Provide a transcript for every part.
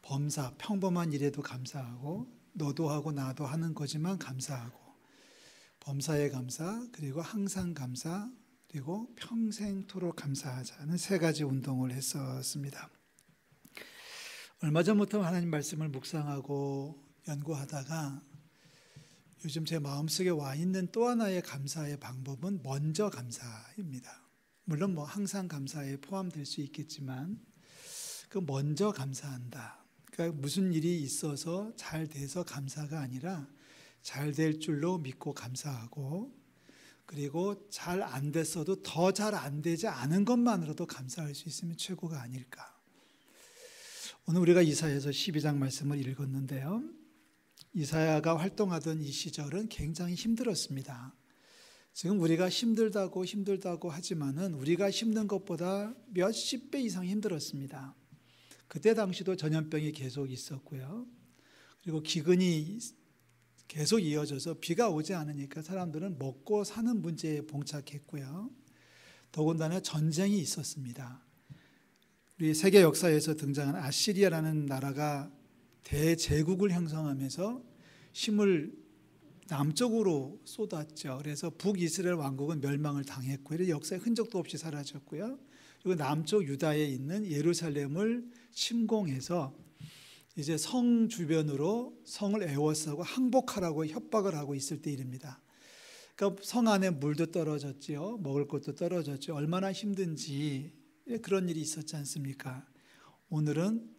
범사, 평범한 일에도 감사하고 너도 하고 나도 하는 거지만 감사하고 범사에 감사, 그리고 항상 감사, 그리고 평생토록 감사하자는 세 가지 운동을 했었습니다. 얼마 전부터 하나님 말씀을 묵상하고 연구하다가 요즘 제 마음속에 와 있는 또 하나의 감사의 방법은 먼저 감사입니다. 물론 항상 감사에 포함될 수 있겠지만 그 먼저 감사한다. 그러니까 무슨 일이 있어서 잘 돼서 감사가 아니라 잘 될 줄로 믿고 감사하고, 그리고 잘 안 됐어도 더 잘 안 되지 않은 것만으로도 감사할 수 있으면 최고가 아닐까. 오늘 우리가 이사야서 12장 말씀을 읽었는데요. 이사야가 활동하던 이 시절은 굉장히 힘들었습니다. 지금 우리가 힘들다고 하지만은 우리가 힘든 것보다 몇십 배 이상 힘들었습니다. 그때 당시도 전염병이 계속 있었고요. 그리고 기근이 계속 이어져서 비가 오지 않으니까 사람들은 먹고 사는 문제에 봉착했고요. 더군다나 전쟁이 있었습니다. 우리 세계 역사에서 등장한 아시리아라는 나라가 대제국을 형성하면서 힘을 남쪽으로 쏟았죠. 그래서 북이스라엘 왕국은 멸망을 당했고, 그래서 역사의 흔적도 없이 사라졌고요. 그리고 남쪽 유다에 있는 예루살렘을 침공해서 이제 성 주변으로 성을 에워싸고 항복하라고 협박을 하고 있을 때 일입니다. 그러니까 성 안에 물도 떨어졌지요, 먹을 것도 떨어졌죠. 얼마나 힘든지 그런 일이 있었지 않습니까? 오늘은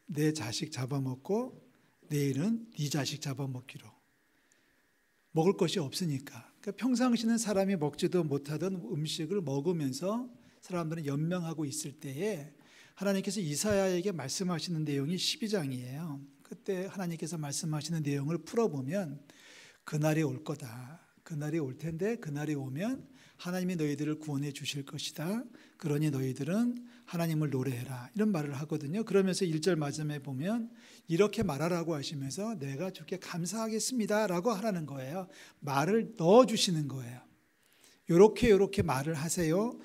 내 자식 잡아먹고 내일은 네 자식 잡아먹기로. 먹을 것이 없으니까. 그러니까 평상시는 사람이 먹지도 못하던 음식을 먹으면서 사람들은 연명하고 있을 때에 하나님께서 이사야에게 말씀하시는 내용이 12장이에요. 그때 하나님께서 말씀하시는 내용을 풀어보면 그날이 올 거다. 그날이 올 텐데 그날이 오면 하나님이 너희들을 구원해 주실 것이다. 그러니 너희들은 하나님을 노래해라. 이런 말을 하거든요. 그러면서 1절 마지막에 보면 이렇게 말하라고 하시면서 내가 주께 감사하겠습니다 라고 하라는 거예요. 말을 넣어주시는 거예요. 요렇게 말을 하세요.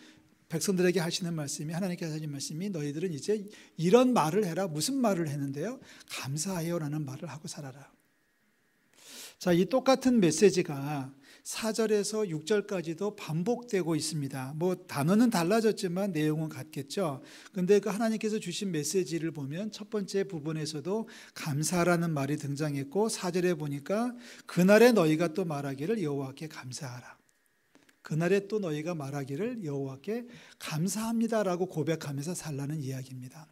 백성들에게 하시는 말씀이, 하나님께서 하시는 말씀이 너희들은 이제 이런 말을 해라. 무슨 말을 했는데요? 감사해요 라는 말을 하고 살아라. 자, 이 똑같은 메시지가 4절에서 6절까지도 반복되고 있습니다. 단어는 달라졌지만 내용은 같겠죠. 근데 그 하나님께서 주신 메시지를 보면 첫 번째 부분에서도 감사라는 말이 등장했고, 4절에 보니까 그날에 너희가 또 말하기를 여호와께 감사하라. 그날에 또 너희가 말하기를 여호와께 감사합니다라고 고백하면서 살라는 이야기입니다.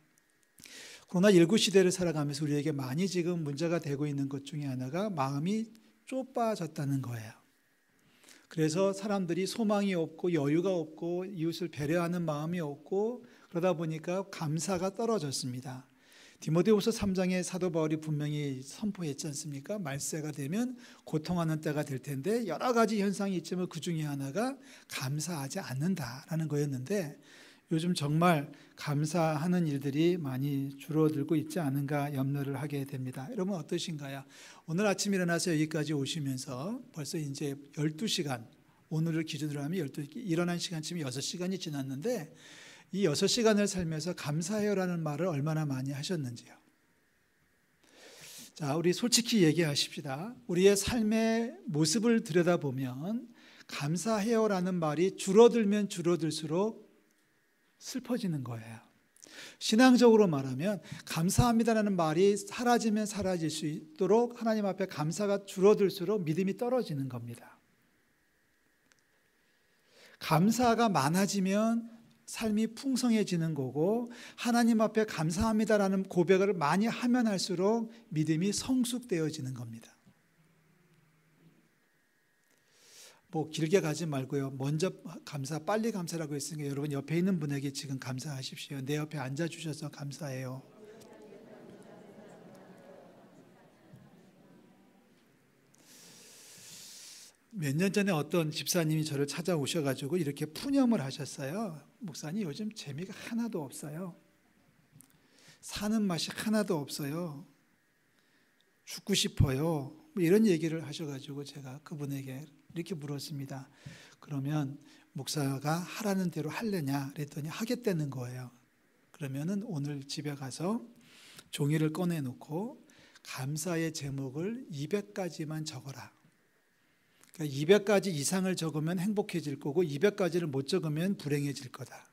코로나19 시대를 살아가면서 우리에게 많이 지금 문제가 되고 있는 것 중에 하나가 마음이 좁아졌다는 거예요. 그래서 사람들이 소망이 없고 여유가 없고 이웃을 배려하는 마음이 없고, 그러다 보니까 감사가 떨어졌습니다. 디모데후서 3장에 사도 바울이 분명히 선포했지 않습니까? 말세가 되면 고통하는 때가 될 텐데 여러 가지 현상이 있지만 그 중에 하나가 감사하지 않는다라는 거였는데, 요즘 정말 감사하는 일들이 많이 줄어들고 있지 않은가 염려를 하게 됩니다. 여러분 어떠신가요? 오늘 아침 일어나서 여기까지 오시면서 벌써 이제 12시간, 오늘을 기준으로 하면 일어난 시간쯤이 6시간이 지났는데, 이 6시간을 살면서 감사해요라는 말을 얼마나 많이 하셨는지요. 자, 우리 솔직히 얘기하십시다. 우리의 삶의 모습을 들여다보면 감사해요라는 말이 줄어들면 줄어들수록 슬퍼지는 거예요. 신앙적으로 말하면 감사합니다라는 말이 사라지면 사라질 수 있도록 하나님 앞에 감사가 줄어들수록 믿음이 떨어지는 겁니다. 감사가 많아지면 삶이 풍성해지는 거고, 하나님 앞에 감사합니다라는 고백을 많이 하면 할수록 믿음이 성숙되어지는 겁니다. 길게 가지 말고요. 먼저 감사, 빨리 감사라고 했으니까 여러분 옆에 있는 분에게 지금 감사하십시오. 내 옆에 앉아주셔서 감사해요. 몇 년 전에 어떤 집사님이 저를 찾아오셔가지고 이렇게 푸념을 하셨어요. 목사님, 요즘 재미가 하나도 없어요. 사는 맛이 하나도 없어요. 죽고 싶어요. 이런 얘기를 하셔가지고 제가 그분에게 이렇게 물었습니다. 그러면 목사가 하라는 대로 할래냐? 그랬더니 하겠다는 거예요. 그러면은 오늘 집에 가서 종이를 꺼내놓고 감사의 제목을 200가지만 적어라. 그러니까 200가지 이상을 적으면 행복해질 거고 200가지를 못 적으면 불행해질 거다.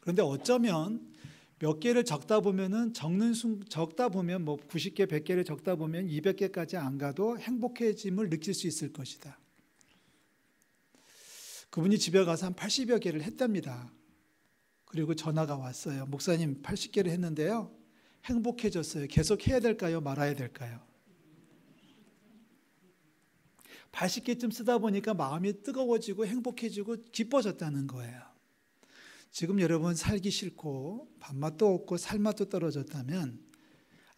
그런데 어쩌면 몇 개를 적다 보면은 적다 보면 뭐 90개, 100개를 적다 보면 200개까지 안 가도 행복해짐을 느낄 수 있을 것이다. 그분이 집에 가서 한 80여 개를 했답니다. 그리고 전화가 왔어요. 목사님 80개를 했는데요. 행복해졌어요. 계속 해야 될까요? 말아야 될까요? 80개쯤 쓰다 보니까 마음이 뜨거워지고 행복해지고 기뻐졌다는 거예요. 지금 여러분 살기 싫고 밥맛도 없고 살맛도 떨어졌다면,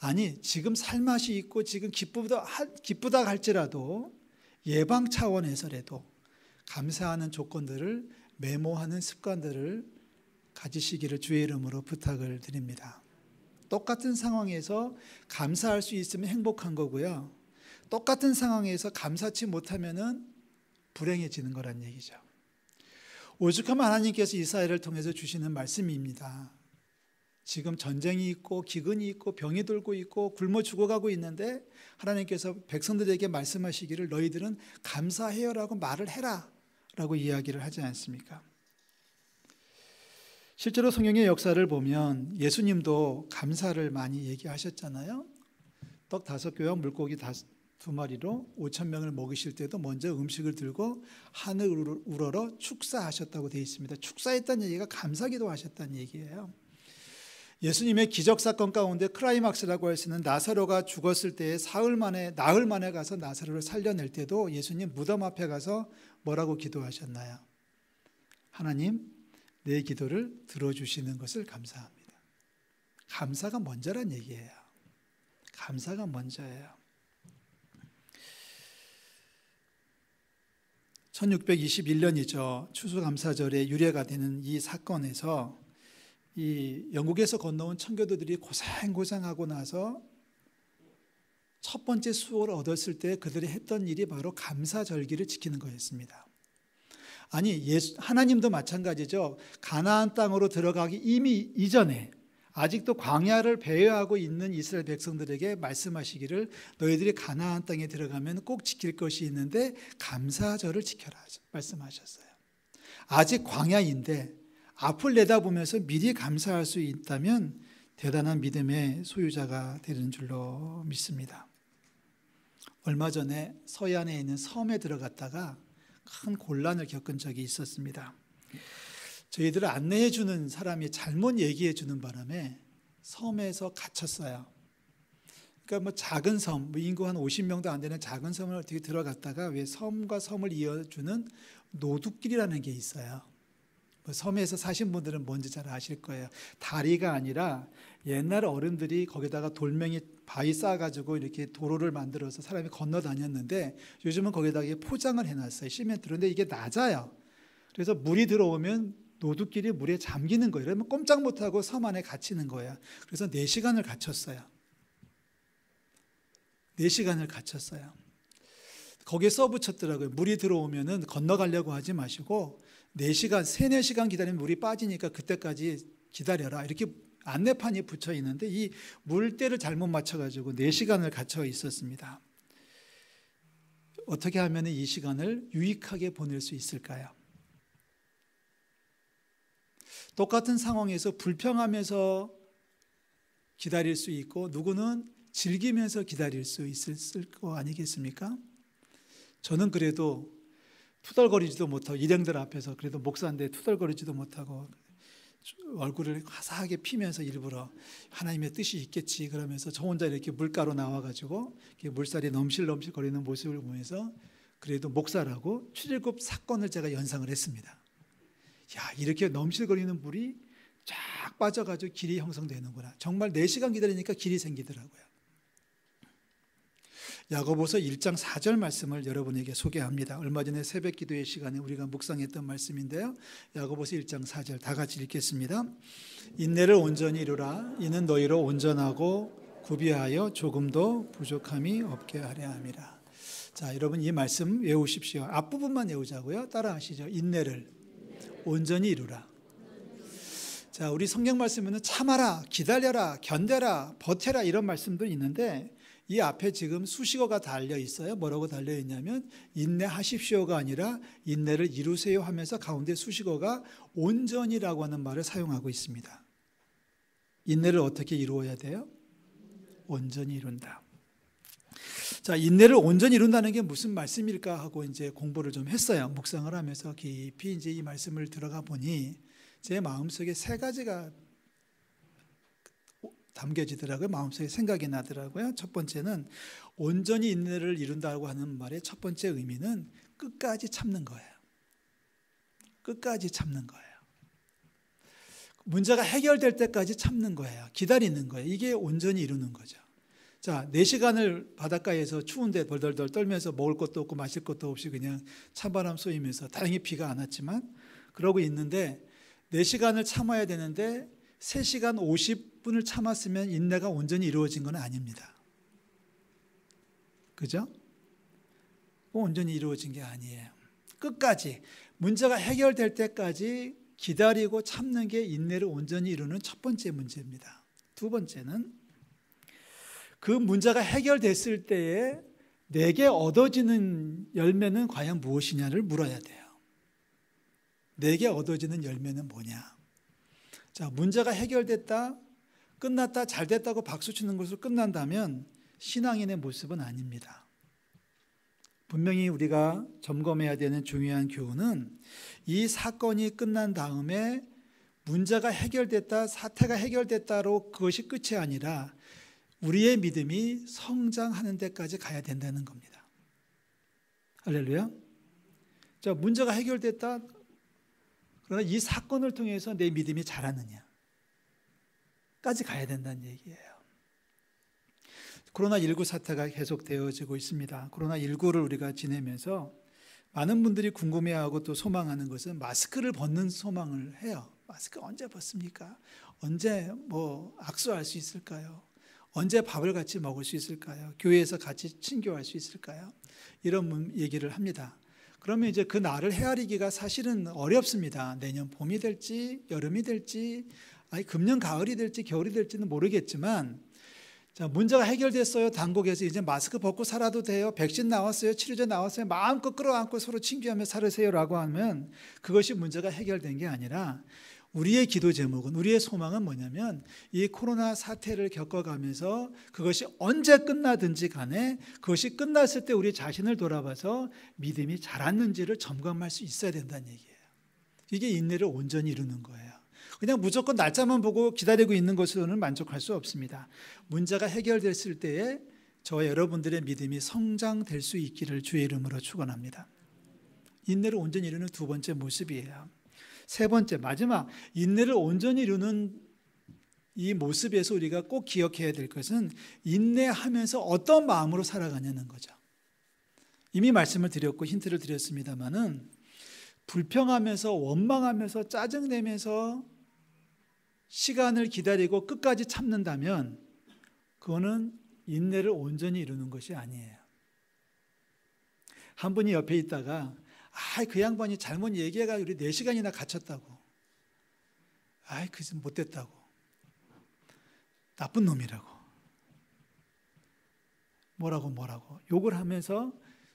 아니 지금 살맛이 있고 지금 기쁘다 할지라도 예방 차원에서라도 감사하는 조건들을 메모하는 습관들을 가지시기를 주의 이름으로 부탁을 드립니다. 똑같은 상황에서 감사할 수 있으면 행복한 거고요. 똑같은 상황에서 감사치 못하면은 불행해지는 거란 얘기죠. 오죽하면 하나님께서 이사야를 통해서 주시는 말씀입니다. 지금 전쟁이 있고 기근이 있고 병이 돌고 있고 굶어 죽어가고 있는데 하나님께서 백성들에게 말씀하시기를 너희들은 감사해요라고 말을 해라 라고 이야기를 하지 않습니까? 실제로 성경의 역사를 보면 예수님도 감사를 많이 얘기하셨잖아요. 떡 5개와 물고기 2마리로 5,000명을 먹이실 때도 먼저 음식을 들고 하늘을 우러러 축사하셨다고 되어 있습니다. 축사했다는 얘기가 감사기도 하셨다는 얘기예요. 예수님의 기적사건 가운데 크라이막스라고 할 수 있는 나사로가 죽었을 때 나흘 만에 가서 나사로를 살려낼 때도 예수님 무덤 앞에 가서 뭐라고 기도하셨나요? 하나님, 내 기도를 들어주시는 것을 감사합니다. 감사가 먼저란 얘기예요. 감사가 먼저예요. 1621년이죠. 추수감사절에 유래가 되는 이 사건에서 이 영국에서 건너온 청교도들이 고생하고 나서 첫 번째 수확을 얻었을 때 그들이 했던 일이 바로 감사절기를 지키는 거였습니다. 아니 하나님도 마찬가지죠. 가나안 땅으로 들어가기 이미 이전에 아직도 광야를 배회하고 있는 이스라엘 백성들에게 말씀하시기를 너희들이 가나안 땅에 들어가면 꼭 지킬 것이 있는데 감사절을 지켜라 말씀하셨어요. 아직 광야인데 앞을 내다보면서 미리 감사할 수 있다면 대단한 믿음의 소유자가 되는 줄로 믿습니다. 얼마 전에 서해안에 있는 섬에 들어갔다가 큰 곤란을 겪은 적이 있었습니다. 저희들을 안내해 주는 사람이 잘못 얘기해 주는 바람에 섬에서 갇혔어요. 그러니까 뭐 작은 섬, 인구 한 50명도 안 되는 작은 섬을 어떻게 들어갔다가 왜 섬과 섬을 이어주는 노둑길이라는 게 있어요. 섬에서 사신 분들은 뭔지 잘 아실 거예요. 다리가 아니라 옛날 어른들이 거기다가 돌멩이 바위 쌓아가지고 이렇게 도로를 만들어서 사람이 건너 다녔는데 요즘은 거기다가 포장을 해놨어요. 시멘트로. 그런데 이게 낮아요. 그래서 물이 들어오면 노둑길이 물에 잠기는 거예요. 그러면 꼼짝 못하고 섬 안에 갇히는 거예요. 그래서 4시간을 갇혔어요. 4시간을 갇혔어요. 거기에 써붙였더라고요. 물이 들어오면은 건너가려고 하지 마시고 4시간, 3-4시간 기다리면 물이 빠지니까 그때까지 기다려라. 이렇게 안내판이 붙여 있는데 이 물때를 잘못 맞춰가지고 4시간을 갇혀 있었습니다. 어떻게 하면 이 시간을 유익하게 보낼 수 있을까요? 똑같은 상황에서 불평하면서 기다릴 수 있고 누구는 즐기면서 기다릴 수 있을 거 아니겠습니까? 저는 그래도 투덜거리지도 못하고 일행들 앞에서 그래도 목사인데 투덜거리지도 못하고 얼굴을 화사하게 피면서 일부러 하나님의 뜻이 있겠지 그러면서 저 혼자 이렇게 물가로 나와가지고 물살이 넘실넘실 거리는 모습을 보면서 그래도 목사라고 출애굽 사건을 제가 연상을 했습니다. 야, 이렇게 넘실거리는 물이 쫙 빠져가지고 길이 형성되는구나. 정말 4시간 기다리니까 길이 생기더라고요. 야고보서 1장 4절 말씀을 여러분에게 소개합니다. 얼마 전에 새벽 기도의 시간에 우리가 묵상했던 말씀인데요. 야고보서 1장 4절 다 같이 읽겠습니다. 인내를 온전히 이루라. 이는 너희로 온전하고 구비하여 조금도 부족함이 없게 하려 함이라. 자, 여러분 이 말씀 외우십시오. 앞부분만 외우자고요. 따라하시죠. 인내를 온전히 이루라. 자, 우리 성경 말씀에는 참아라, 기다려라, 견뎌라, 버텨라 이런 말씀도 있는데 이 앞에 지금 수식어가 달려 있어요. 뭐라고 달려 있냐면 인내하십시오가 아니라 인내를 이루세요 하면서 가운데 수식어가 온전이라고 하는 말을 사용하고 있습니다. 인내를 어떻게 이루어야 돼요? 온전히 이룬다. 자, 인내를 온전히 이룬다는 게 무슨 말씀일까 하고 이제 공부를 좀 했어요. 묵상을 하면서 깊이 이제 이 말씀을 들어가 보니 제 마음속에 세 가지가 담겨지더라고요. 마음속에 생각이 나더라고요. 첫 번째는 온전히 인내를 이룬다고 하는 말의 첫 번째 의미는 끝까지 참는 거예요. 끝까지 참는 거예요. 문제가 해결될 때까지 참는 거예요. 기다리는 거예요. 이게 온전히 이루는 거죠. 자, 4시간을 바닷가에서 추운데 덜덜덜 떨면서 먹을 것도 없고 마실 것도 없이 그냥 찬바람 쏘이면서 다행히 비가 안 왔지만 그러고 있는데 4시간을 참아야 되는데 3시간 50분을 참았으면 인내가 온전히 이루어진 건 아닙니다. 그죠? 온전히 이루어진 게 아니에요. 끝까지 문제가 해결될 때까지 기다리고 참는 게 인내를 온전히 이루는 첫 번째 문제입니다. 두 번째는 그 문제가 해결됐을 때에 내게 얻어지는 열매는 과연 무엇이냐를 물어야 돼요. 내게 얻어지는 열매는 뭐냐? 자, 문제가 해결됐다, 끝났다, 잘 됐다고 박수 치는 것으로 끝난다면 신앙인의 모습은 아닙니다. 분명히 우리가 점검해야 되는 중요한 교훈은 이 사건이 끝난 다음에 문제가 해결됐다, 사태가 해결됐다로 그것이 끝이 아니라 우리의 믿음이 성장하는 데까지 가야 된다는 겁니다. 할렐루야. 자, 문제가 해결됐다. 그러나 이 사건을 통해서 내 믿음이 자라느냐까지 가야 된다는 얘기예요. 코로나19 사태가 계속되어지고 있습니다. 코로나19를 우리가 지내면서 많은 분들이 궁금해하고 또 소망하는 것은 마스크를 벗는 소망을 해요. 마스크 언제 벗습니까? 언제 악수할 수 있을까요? 언제 밥을 같이 먹을 수 있을까요? 교회에서 같이 친교할 수 있을까요? 이런 얘기를 합니다. 그러면 이제 그 날을 헤아리기가 사실은 어렵습니다. 내년 봄이 될지 여름이 될지 금년 가을이 될지 겨울이 될지는 모르겠지만 자, 문제가 해결됐어요. 당국에서 이제 마스크 벗고 살아도 돼요. 백신 나왔어요. 치료제 나왔어요. 마음껏 끌어안고 서로 친교하며 살으세요라고 하면 그것이 문제가 해결된 게 아니라 우리의 기도 제목은, 우리의 소망은 뭐냐면 이 코로나 사태를 겪어가면서 그것이 언제 끝나든지 간에 그것이 끝났을 때 우리 자신을 돌아봐서 믿음이 자랐는지를 점검할 수 있어야 된다는 얘기예요. 이게 인내를 온전히 이루는 거예요. 그냥 무조건 날짜만 보고 기다리고 있는 것으로는 만족할 수 없습니다. 문제가 해결됐을 때에 저와 여러분들의 믿음이 성장될 수 있기를 주의 이름으로 축원합니다. 인내를 온전히 이루는 두 번째 모습이에요. 세 번째, 마지막, 인내를 온전히 이루는 이 모습에서 우리가 꼭 기억해야 될 것은 인내하면서 어떤 마음으로 살아가냐는 거죠. 이미 말씀을 드렸고 힌트를 드렸습니다마는 불평하면서 원망하면서 짜증내면서 시간을 기다리고 끝까지 참는다면 그거는 인내를 온전히 이루는 것이 아니에요. 한 분이 옆에 있다가 그 양반이 잘못 얘기해가 우리 4시간이나 갇혔다고. 그짓 못됐다고. 나쁜 놈이라고. 뭐라고 욕을 하면서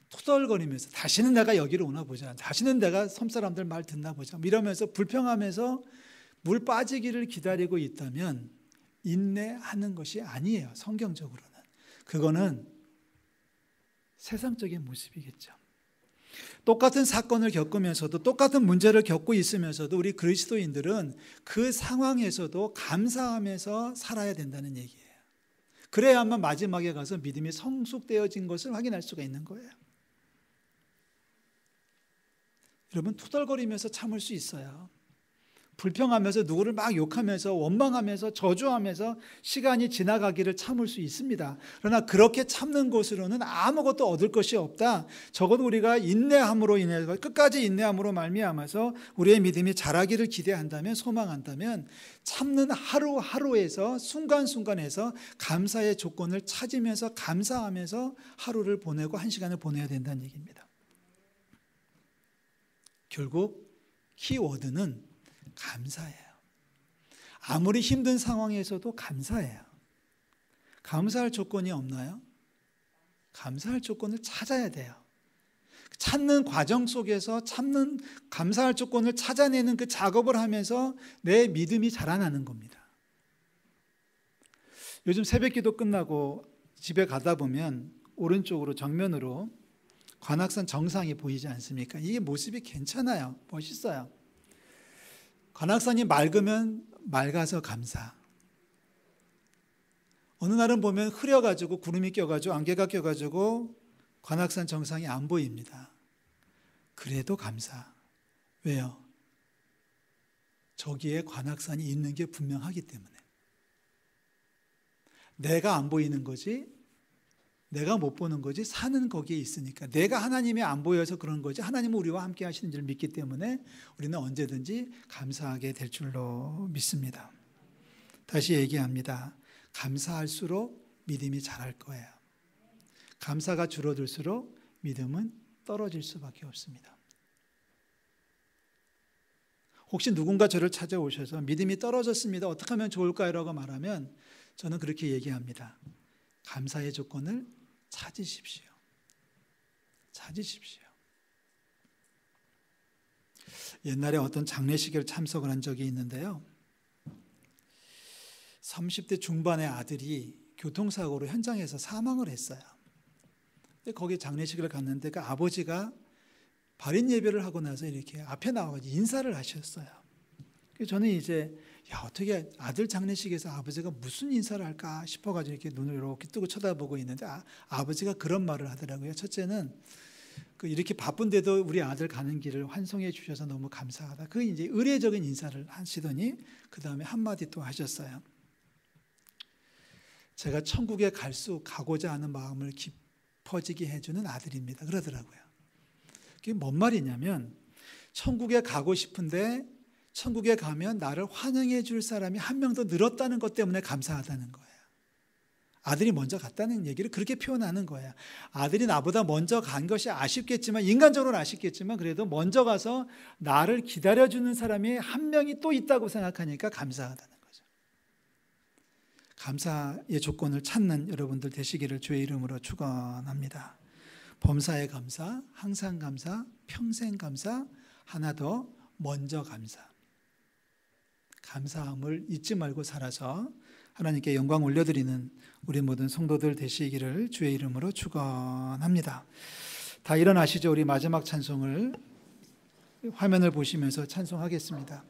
토덜거리면서 다시는 내가 여기로 오나 보자. 다시는 내가 섬사람들 말 듣나 보자. 이러면서 불평하면서 물 빠지기를 기다리고 있다면 인내하는 것이 아니에요. 성경적으로는. 그거는 세상적인 모습이겠죠. 똑같은 사건을 겪으면서도 똑같은 문제를 겪고 있으면서도 우리 그리스도인들은 그 상황에서도 감사하면서 살아야 된다는 얘기예요. 그래야만 마지막에 가서 믿음이 성숙되어진 것을 확인할 수가 있는 거예요. 여러분, 투덜거리면서 참을 수 있어요. 불평하면서 누구를 막 욕하면서 원망하면서 저주하면서 시간이 지나가기를 참을 수 있습니다. 그러나 그렇게 참는 것으로는 아무것도 얻을 것이 없다. 적어도 우리가 인내함으로 인해서 끝까지 인내함으로 말미암아서 우리의 믿음이 자라기를 기대한다면, 소망한다면 참는 하루하루에서 순간순간에서 감사의 조건을 찾으면서 감사하면서 하루를 보내고 한 시간을 보내야 된다는 얘기입니다. 결국 키워드는 감사예요. 아무리 힘든 상황에서도 감사해요. 감사할 조건이 없나요? 감사할 조건을 찾아야 돼요. 찾는 과정 속에서 감사할 조건을 찾아내는 그 작업을 하면서 내 믿음이 자라나는 겁니다. 요즘 새벽기도 끝나고 집에 가다 보면 오른쪽으로 정면으로 관악산 정상이 보이지 않습니까? 이게 모습이 괜찮아요. 멋있어요. 관악산이 맑으면 맑아서 감사. 어느 날은 보면 흐려가지고 구름이 껴가지고 안개가 껴가지고 관악산 정상이 안 보입니다. 그래도 감사. 왜요? 저기에 관악산이 있는 게 분명하기 때문에. 내가 안 보이는 거지, 내가 못 보는 거지, 산은 거기에 있으니까. 내가 하나님이 안 보여서 그런 거지, 하나님은 우리와 함께 하시는 줄 믿기 때문에 우리는 언제든지 감사하게 될 줄로 믿습니다. 다시 얘기합니다. 감사할수록 믿음이 자랄 거예요. 감사가 줄어들수록 믿음은 떨어질 수밖에 없습니다. 혹시 누군가 저를 찾아오셔서 믿음이 떨어졌습니다. 어떻게 하면 좋을까요? 라고 말하면 저는 그렇게 얘기합니다. 감사의 조건을 찾으십시오. 찾으십시오. 옛날에 어떤 장례식에 참석을 한 적이 있는데요. 30대 중반의 아들이 교통사고로 현장에서 사망을 했어요. 거기 장례식을 갔는데 그 아버지가 발인 예배를 하고 나서 이렇게 앞에 나와서 인사를 하셨어요. 저는 이제 어떻게 아들 장례식에서 아버지가 무슨 인사를 할까 싶어가지고 이렇게 눈을 이렇게 뜨고 쳐다보고 있는데 아버지가 그런 말을 하더라고요. 첫째는 이렇게 바쁜데도 우리 아들 가는 길을 환송해 주셔서 너무 감사하다. 그 이제 의례적인 인사를 하시더니 그 다음에 한마디 또 하셨어요. 제가 천국에 가고자 하는 마음을 깊어지게 해주는 아들입니다. 그러더라고요. 그게 뭔 말이냐면 천국에 가고 싶은데 천국에 가면 나를 환영해 줄 사람이 한 명 더 늘었다는 것 때문에 감사하다는 거예요. 아들이 먼저 갔다는 얘기를 그렇게 표현하는 거예요. 아들이 나보다 먼저 간 것이 아쉽겠지만, 인간적으로는 아쉽겠지만 그래도 먼저 가서 나를 기다려주는 사람이 한 명이 또 있다고 생각하니까 감사하다는 거죠. 감사의 조건을 찾는 여러분들 되시기를 주의 이름으로 축원합니다. 범사에 감사, 항상 감사, 평생 감사, 하나 더 먼저 감사. 감사함을 잊지 말고 살아서 하나님께 영광 올려드리는 우리 모든 성도들 되시기를 주의 이름으로 축원합니다. 다 일어나시죠. 우리 마지막 찬송을 화면을 보시면서 찬송하겠습니다.